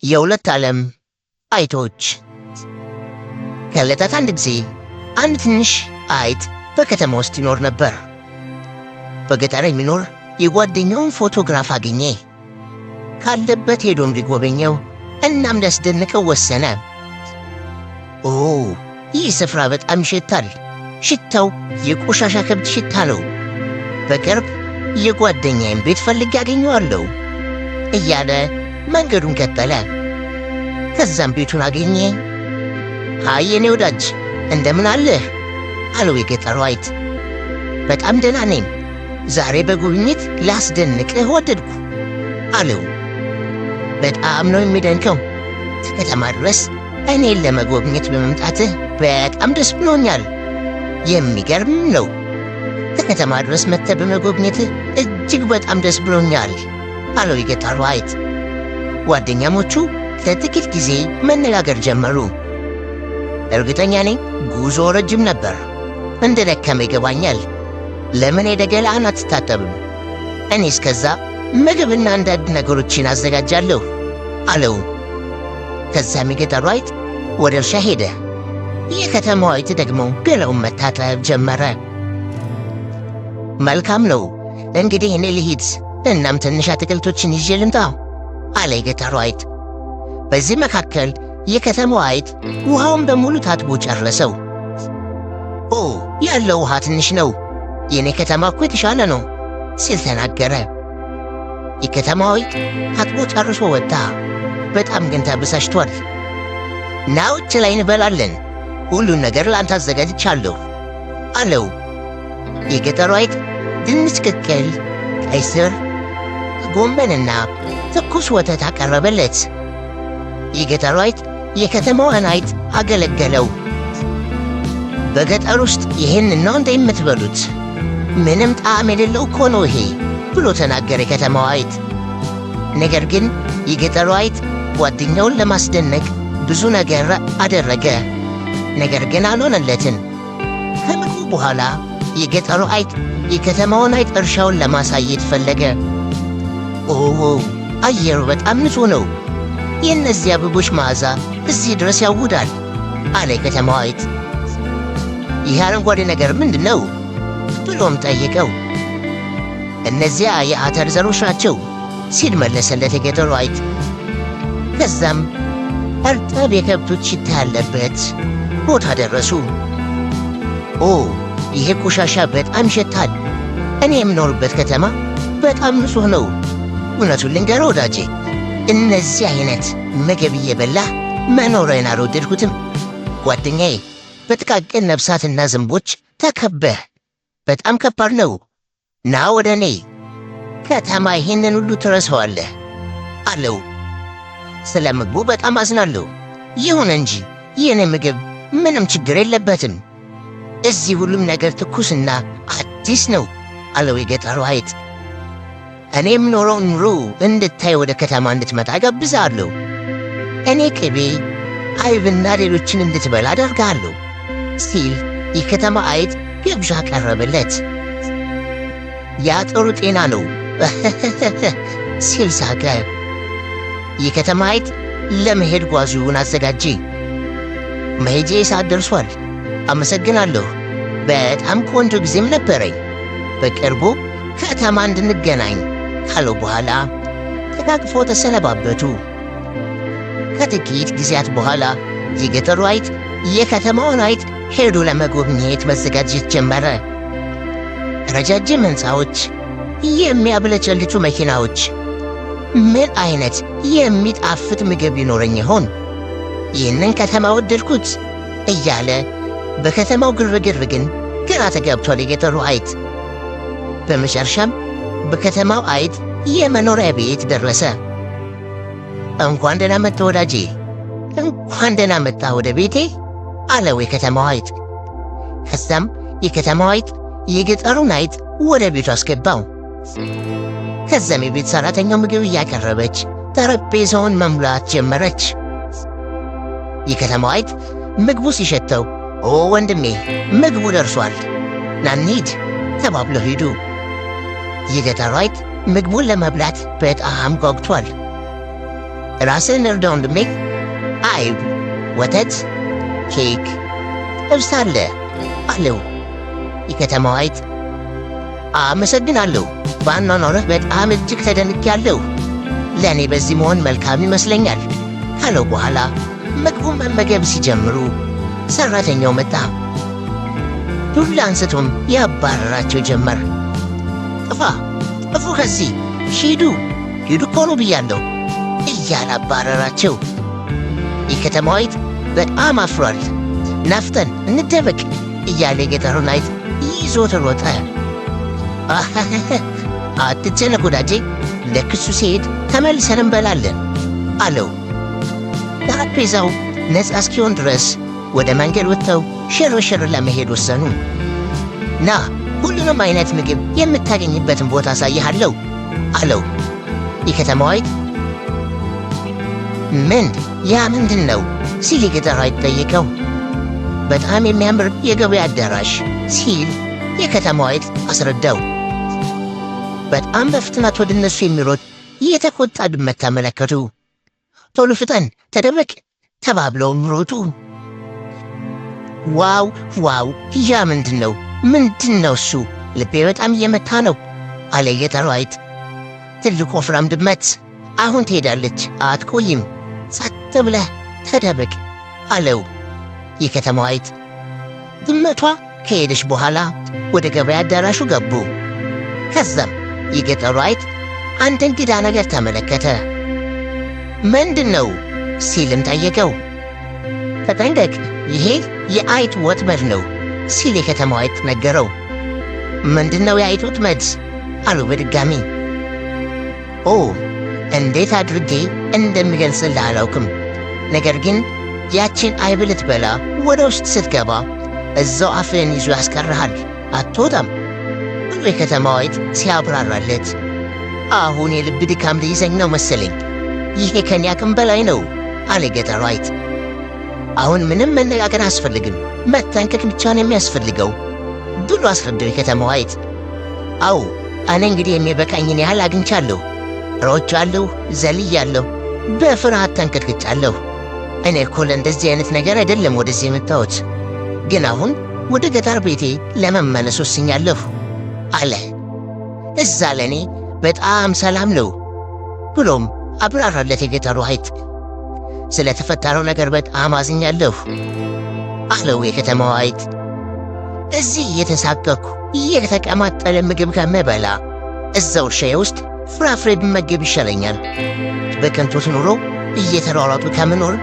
የሁለት ዓለም አይጦች። ከዕለታት አንድ ጊዜ አንድ ትንሽ አይጥ በከተማ ውስጥ ይኖር ነበር። በገጠር የሚኖር የጓደኛውን ፎቶግራፍ አገኘ። ካለበት ሄዶም ሊጎበኘው እናም ሊያስደንቀው ወሰነ። ኦ ይህ ስፍራ በጣም ይሸታል። ሽታው የቆሻሻ ከብት ሽታ ነው። በቅርብ የጓደኛዬን ቤት ፈልጌ አገኘዋለሁ እያለ መንገዱን ቀጠለ። ከዛም ቤቱን አገኘ። ሃይ የኔ ወዳጅ እንደምን አለህ አለው የገጠሩ አይጥ። በጣም ደህና ነኝ፣ ዛሬ በጉብኝት ላስደንቅህ ወደድኩ አለው። በጣም ነው የሚደንቀው። ከከተማ ድረስ እኔን ለመጎብኘት በመምጣትህ በጣም ደስ ብሎኛል። የሚገርም ነው። ከከተማ ድረስ መጥተህ በመጎብኘትህ እጅግ በጣም ደስ ብሎኛል አለው የገጠሩ አይጥ። ጓደኛሞቹ ለጥቂት ጊዜ መነጋገር ጀመሩ። እርግጠኛ ነኝ ጉዞ ረጅም ነበር። እንደ ደከመ ይገባኛል። ለምን ሄደህ ገላህን አትታጠብም? እኔ እስከዛ ምግብና አንዳንድ ነገሮችን አዘጋጃለሁ አለው። ከዛም የገጠሩ አይጥ ወደ እርሻ ሄደ። የከተማው አይጥ ደግሞ ገላውን መታጠብ ጀመረ። መልካም ነው፣ እንግዲህ እኔ ልሂድ፣ እናም ትንሽ አትክልቶችን ይዤ ልምጣ አለ የገጠሩ አይጥ። በዚህ መካከል የከተማው አይጥ ውሃውን በሙሉ ታጥቦ ጨረሰው። ኦ ያለው ውሃ ትንሽ ነው፣ የኔ ከተማ እኮ የተሻለ ነው ሲል ተናገረ። የከተማው አይጥ ታጥቦ ጨርሶ ወጣ። በጣም ግን ተበሳጭቷል። ና ውጭ ላይ እንበላለን፣ ሁሉን ነገር ላንተ አዘጋጅቻለሁ አለው። የገጠሩ አይጥ ድንች ቅቅል፣ ቀይ ስር፣ ጎመንና ትኩስ ወተት አቀረበለት። የገጠሩ አይጥ የከተማዋን አይጥ አገለገለው። በገጠር ውስጥ ይህን ነው እንደ የምትበሉት? ምንም ጣዕም የሌለው እኮ ነው ይሄ ብሎ ተናገረ የከተማው አይጥ። ነገር ግን የገጠሩ አይጥ ጓደኛውን ለማስደነቅ ብዙ ነገር አደረገ። ነገር ግን አልሆነለትም። ከምግቡ በኋላ የገጠሩ አይጥ የከተማውን አይጥ እርሻውን ለማሳየት ፈለገ። ኦ አየሩ በጣም ንጹህ ነው፣ የእነዚህ አበቦች መዓዛ እዚህ ድረስ ያውዳል አለ የከተማው አይጥ። ይህ አረንጓዴ ነገር ምንድን ነው ብሎም ጠየቀው። እነዚያ የአተር ዘሮች ናቸው ሲል መለሰለት የገጠሩ አይጥ። ከዛም እርጥብ የከብቶች ሽታ ያለበት ቦታ ደረሱ። ኦ ይሄ ቆሻሻ በጣም ይሸታል። እኔ የምኖርበት ከተማ በጣም ንጹህ ነው። እውነቱን ልንገርህ ወዳጄ፣ እነዚህ አይነት ምግብ እየበላህ መኖሬን አልወደድኩትም። ጓደኛዬ፣ በጥቃቅን ነፍሳትና ዝንቦች ተከበህ በጣም ከባድ ነው። ና ወደ እኔ ከተማ ይህንን ሁሉ ትረሳዋለህ አለው። ስለ ምግቡ በጣም አዝናለሁ። ይሁን እንጂ የኔ ምግብ ምንም ችግር የለበትም። እዚህ ሁሉም ነገር ትኩስና አዲስ ነው አለው የገጠሩ አይጥ። እኔ የምኖረው ኑሮ እንድታይ ወደ ከተማ እንድትመጣ ጋብዝሃለሁ። እኔ ቅቤ፣ አይብና ሌሎችን እንድትበላ አደርግሃለሁ ሲል የከተማ አይጥ ግብዣ ቀረበለት። ያ ጥሩ ጤና ነው ሲል ሳቀ። የከተማ አይጥ ለመሄድ ጓዙን አዘጋጀ። መሄጄ ሰዓት ደርሷል፣ አመሰግናለሁ። በጣም ቆንጆ ጊዜም ነበረኝ። በቅርቡ ከተማ እንድንገናኝ ካለው በኋላ ተቃቅፎ ተሰነባበቱ። ከጥቂት ጊዜያት በኋላ የገጠሩ አይጥ የከተማውን አይጥ ሄዶ ለመጎብኘት መዘጋጀት ጀመረ። ረጃጅም ሕንፃዎች፣ የሚያብለጨልጩ መኪናዎች፣ ምን አይነት የሚጣፍጥ ምግብ ይኖረኝ ይሆን? ይህንን ከተማ ወደድኩት እያለ በከተማው ግርግር ግን ግራ ተጋብቷል የገጠሩ አይጥ። በመጨረሻም በከተማው አይጥ የመኖሪያ ቤት ደረሰ። እንኳን ደህና መጣህ ወዳጄ፣ እንኳን ደህና መጣህ ወደ ቤቴ አለው የከተማው አይጥ። ከዛም የከተማው አይጥ የገጠሩን አይጥ ወደ ቤቱ አስገባው። ከዛም የቤት ሰራተኛው ምግብ እያቀረበች ጠረጴዛውን መሙላት ጀመረች። የከተማው አይጥ ምግቡ ሲሸተው ኦ ወንድሜ ምግቡ ደርሷል፣ ና እንሂድ ተባብለው ሄዱ። የገጠሩ አይጥ ምግቡን ለመብላት በጣም ጓጉቷል። ራስህን እርዳ ወንድሜ። አይብ፣ ወተት፣ ኬክ፣ ጥብስ አለ አለው። የከተማዋ አይጥ አመሰግናለሁ፣ በአኗኗርህ በጣም እጅግ ተደንቄያለሁ። ለእኔ በዚህ መሆን መልካም ይመስለኛል ካለው በኋላ ምግቡን መመገብ ሲጀምሩ ሠራተኛው መጣ። ዱላ አንስቶም ያባረራቸው ጀመር። ጥፉ ከዚህ ሂዱ እኮ ነው ብያለሁ እያለ አባረራቸው። የከተማዋ አይጥ በጣም አፍሯል። ናፍጠን እንደበቅ እያለ የገጠሩን አይጥ ይዞት ሮጠ። አትጨነቅ ወዳጄ፣ ለክሱ ሲሄድ ተመልሰን እንበላለን አለው። ጠረጴዛው ነፃ እስኪሆን ድረስ ወደ መንገድ ወጥተው ሽርሽር ለመሄድ ወሰኑ። ና ሁሉንም አይነት ምግብ የምታገኝበትን ቦታ አሳይሃለሁ አለው። የከተማዋ አይጥ ያ ምንድን ነው ሲል የገጠሩ አይጥ ጠየቀው። በጣም የሚያምር የገበያ አዳራሽ ሲል የከተማዋ አይጥ አስረዳው። በጣም በፍጥነት ወደ እነሱ የሚሮጥ የተቆጣ ድመት ተመለከቱ። ቶሎ ፍጠን፣ ተደበቅ ተባብለውም ሮጡ። ዋው ያ ምንድን ነው እሱ? ልቤ በጣም እየመታ ነው አለ የገጠሩ አይጥ። ትልቁ ወፍራም ድመት አሁን ትሄዳለች፣ አትቆይም፣ ጸጥ ብለህ ተደበቅ አለው። የከተማዋ አይጥ ድመቷ ከሄደች በኋላ ወደ ገበያ አዳራሹ ገቡ። ከዛም የገጠሩ አይጥ አንድ እንግዳ ነገር ተመለከተ። ምንድን ነው ሲልም ጠየቀው። ተጠንቀቅ፣ ይሄ የአይጥ ወጥመድ ነው ሲል የከተማዋ አይጥ ነገረው። ምንድነው የአይጥ ወጥመድ አሉ በድጋሚ። እንዴት አድርጌ እንደሚገልጽልህ አላውቅም፣ ነገር ግን ያችን አይብ ልትበላ ወደ ውስጥ ስትገባ እዛው አፍህን ይዞ ያስቀርሃል፣ አትወጣም ብሎ የከተማዋ አይጥ ሲያብራራለት፣ አሁን የልብ ድካም ሊይዘኝ ነው መሰለኝ፣ ይሄ ከኔ አቅም በላይ ነው አለ የገጠሩ አይጥ። አሁን ምንም መነጋገር አያስፈልግም፣ መጠንቀቅ ብቻ ነው የሚያስፈልገው ብሎ አስረዳው የከተማዋ አይጥ። እኔ እንግዲህ የሚበቃኝን ያህል አግኝቻለሁ፣ ሮጫለሁ፣ ዘልያለሁ፣ በፍርሃት ተንቀጥቅጫለሁ። እኔ እኮ ለእንደዚህ አይነት ነገር አይደለም ወደዚህ የመጣሁት፣ ግን አሁን ወደ ገጠር ቤቴ ለመመለስ ወስኛለሁ አለ። እዛ ለእኔ በጣም ሰላም ነው ብሎም አብራራለት የገጠሩ አይጥ። ስለተፈጠረው ነገር በጣም አዝኛለሁ አለው የከተማዋ አይጥ። እዚህ እየተሳቀቅኩ እየተቀማጠለ ምግብ ከምበላ እዛው እርሻዬ ውስጥ ፍራፍሬ ብመገብ ይሻለኛል። በከንቱ ኑሮ እየተሯሯጡ ከምኖር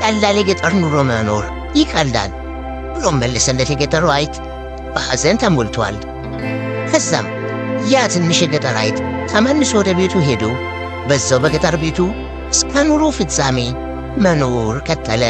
ቀላል የገጠር ኑሮ መኖር ይቀላል ብሎ መለሰለት የገጠሩ አይጥ በሐዘን ተሞልቷል። ከዛም ያ ትንሽ የገጠር አይጥ ተመልሶ ወደ ቤቱ ሄዶ በዛው በገጠር ቤቱ እስከ ኑሮ ፍጻሜ መኖር ቀጠለ።